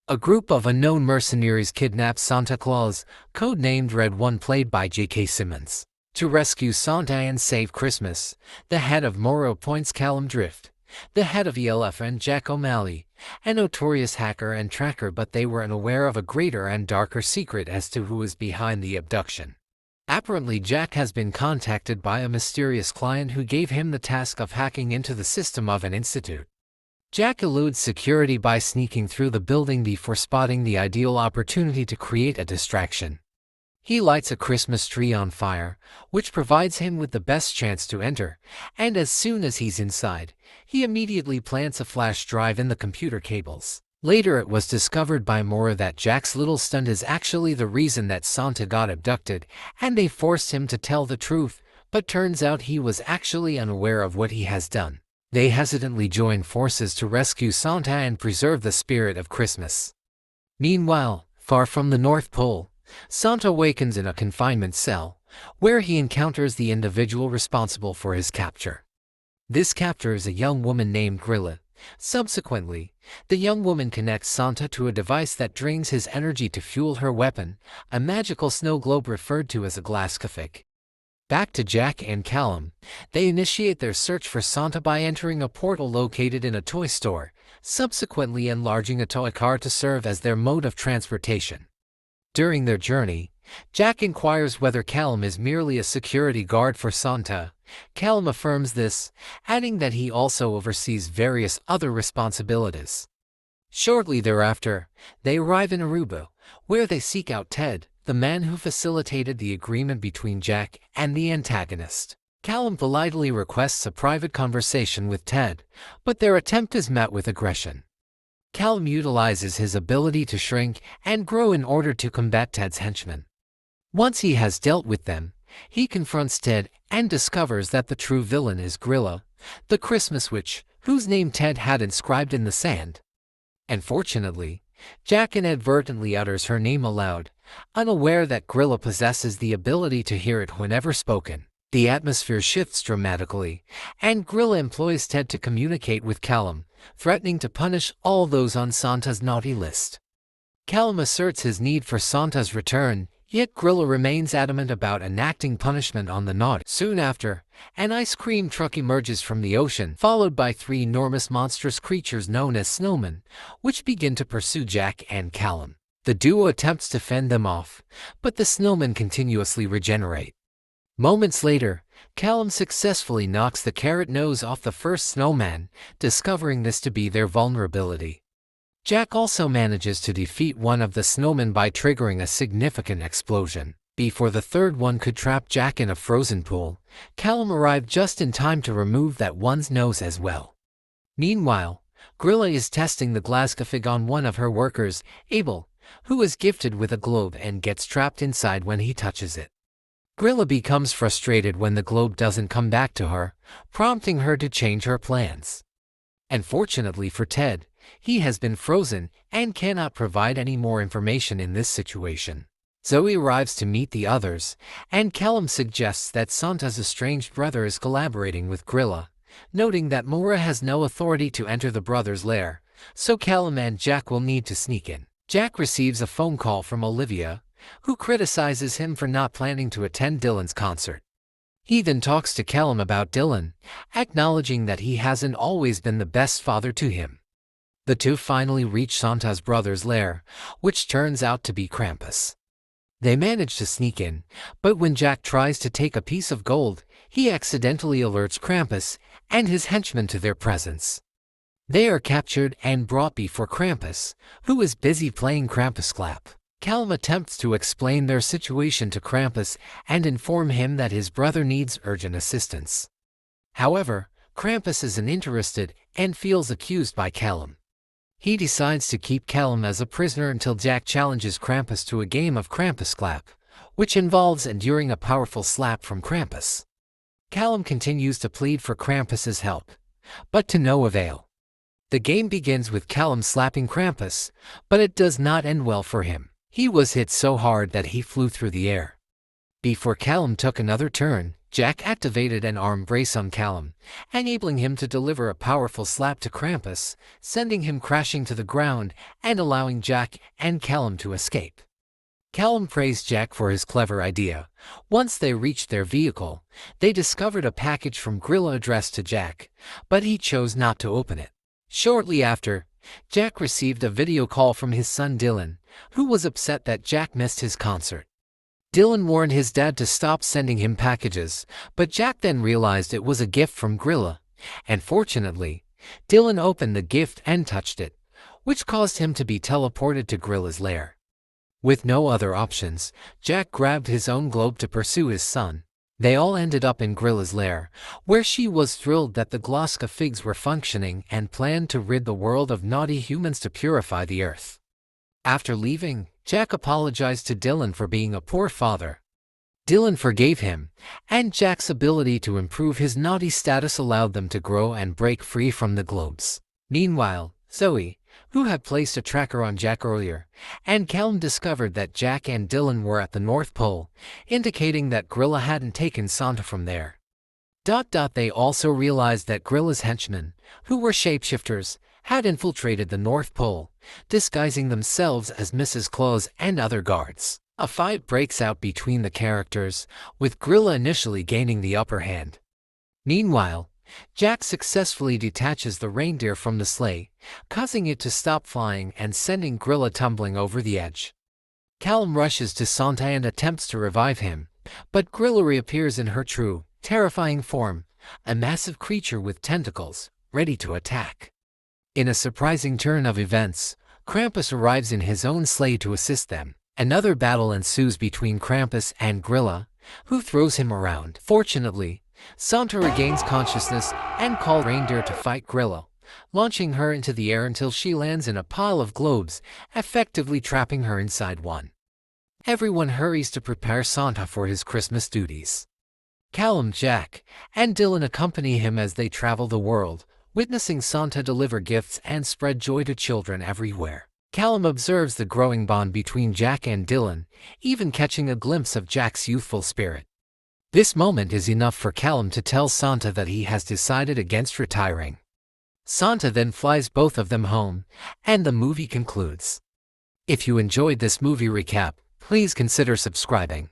A group of unknown mercenaries kidnap Santa Claus, codenamed Red One, played by J.K. Simmons. To rescue Santa and save Christmas, the head of Morrow appoints Callum Drift, the head of ELF, and Jack O'Malley, a notorious hacker and tracker, but they were unaware of a greater and darker secret as to who was behind the abduction. Apparently, Jack has been contacted by a mysterious client who gave him the task of hacking into the system of an institute. Jack eludes security by sneaking through the building before spotting the ideal opportunity to create a distraction. He lights a Christmas tree on fire, which provides him with the best chance to enter, and as soon as he's inside, he immediately plants a flash drive in the computer cables. Later it was discovered by Maura that Jack's little stunt is actually the reason that Santa got abducted, and they forced him to tell the truth, but turns out he was actually unaware of what he has done. They hesitantly join forces to rescue Santa and preserve the spirit of Christmas. Meanwhile, far from the North Pole, Santa awakens in a confinement cell, where he encounters the individual responsible for his capture. This captor is a young woman named Grilla. Subsequently, the young woman connects Santa to a device that drains his energy to fuel her weapon, a magical snow globe referred to as a Glaskafic. Back to Jack and Callum, they initiate their search for Santa by entering a portal located in a toy store, subsequently enlarging a toy car to serve as their mode of transportation. During their journey, Jack inquires whether Callum is merely a security guard for Santa. Callum affirms this, adding that he also oversees various other responsibilities. Shortly thereafter, they arrive in Aruba, where they seek out Ted, the man who facilitated the agreement between Jack and the antagonist. Callum politely requests a private conversation with Ted, but their attempt is met with aggression. Callum utilizes his ability to shrink and grow in order to combat Ted's henchmen. Once he has dealt with them, he confronts Ted and discovers that the true villain is Grilla, the Christmas witch, whose name Ted had inscribed in the sand. Unfortunately, Jack inadvertently utters her name aloud, unaware that Grilla possesses the ability to hear it whenever spoken. The atmosphere shifts dramatically, and Grilla employs Ted to communicate with Callum, threatening to punish all those on Santa's naughty list. Callum asserts his need for Santa's return, yet Grilla remains adamant about enacting punishment on the naughty. Soon after, an ice cream truck emerges from the ocean, followed by 3 enormous monstrous creatures known as snowmen, which begin to pursue Jack and Callum. The duo attempts to fend them off, but the snowmen continuously regenerate. Moments later, Callum successfully knocks the carrot nose off the first snowman, discovering this to be their vulnerability. Jack also manages to defeat one of the snowmen by triggering a significant explosion. Before the third one could trap Jack in a frozen pool, Callum arrived just in time to remove that one's nose as well. Meanwhile, Grilla is testing the Glaskafig on one of her workers, Abel, who is gifted with a globe and gets trapped inside when he touches it. Grilla becomes frustrated when the globe doesn't come back to her, prompting her to change her plans. Unfortunately for Ted, he has been frozen and cannot provide any more information in this situation. Zoe arrives to meet the others, and Callum suggests that Santa's estranged brother is collaborating with Grilla, noting that Maura has no authority to enter the brother's lair, so Callum and Jack will need to sneak in. Jack receives a phone call from Olivia, who criticizes him for not planning to attend Dylan's concert. He then talks to Callum about Dylan, acknowledging that he hasn't always been the best father to him. The two finally reach Santa's brother's lair, which turns out to be Krampus. They manage to sneak in, but when Jack tries to take a piece of gold, he accidentally alerts Krampus and his henchmen to their presence. They are captured and brought before Krampus, who is busy playing Krampusklap. Callum attempts to explain their situation to Krampus and inform him that his brother needs urgent assistance. However, Krampus isn't interested and feels accused by Callum. He decides to keep Callum as a prisoner until Jack challenges Krampus to a game of Krampusklap, which involves enduring a powerful slap from Krampus. Callum continues to plead for Krampus's help, but to no avail. The game begins with Callum slapping Krampus, but it does not end well for him. He was hit so hard that he flew through the air. Before Callum took another turn, Jack activated an arm brace on Callum, enabling him to deliver a powerful slap to Krampus, sending him crashing to the ground and allowing Jack and Callum to escape. Callum praised Jack for his clever idea. Once they reached their vehicle, they discovered a package from Grilla addressed to Jack, but he chose not to open it. Shortly after, Jack received a video call from his son Dylan, who was upset that Jack missed his concert. Dylan warned his dad to stop sending him packages, but Jack then realized it was a gift from Grilla, and fortunately, Dylan opened the gift and touched it, which caused him to be teleported to Grilla's lair. With no other options, Jack grabbed his own globe to pursue his son. They all ended up in Grilla's lair, where she was thrilled that the Gloska figs were functioning and planned to rid the world of naughty humans to purify the earth. After leaving, Jack apologized to Dylan for being a poor father. Dylan forgave him, and Jack's ability to improve his naughty status allowed them to grow and break free from the globes. Meanwhile, Zoe, who had placed a tracker on Jack earlier, and Callum discovered that Jack and Dylan were at the North Pole, indicating that Grilla hadn't taken Santa from there. They also realized that Grilla's henchmen, who were shapeshifters, had infiltrated the North Pole, disguising themselves as Mrs. Claus and other guards. A fight breaks out between the characters, with Grilla initially gaining the upper hand. Meanwhile, Jack successfully detaches the reindeer from the sleigh, causing it to stop flying and sending Grilla tumbling over the edge. Callum rushes to Santa and attempts to revive him, but Grilla reappears in her true, terrifying form, a massive creature with tentacles, ready to attack. In a surprising turn of events, Krampus arrives in his own sleigh to assist them. Another battle ensues between Krampus and Grilla, who throws him around. Fortunately, Santa regains consciousness and calls Reindeer to fight Grilla, launching her into the air until she lands in a pile of globes, effectively trapping her inside one. Everyone hurries to prepare Santa for his Christmas duties. Callum, Jack, and Dylan accompany him as they travel the world, witnessing Santa deliver gifts and spread joy to children everywhere. Callum observes the growing bond between Jack and Dylan, even catching a glimpse of Jack's youthful spirit. This moment is enough for Callum to tell Santa that he has decided against retiring. Santa then flies both of them home, and the movie concludes. If you enjoyed this movie recap, please consider subscribing.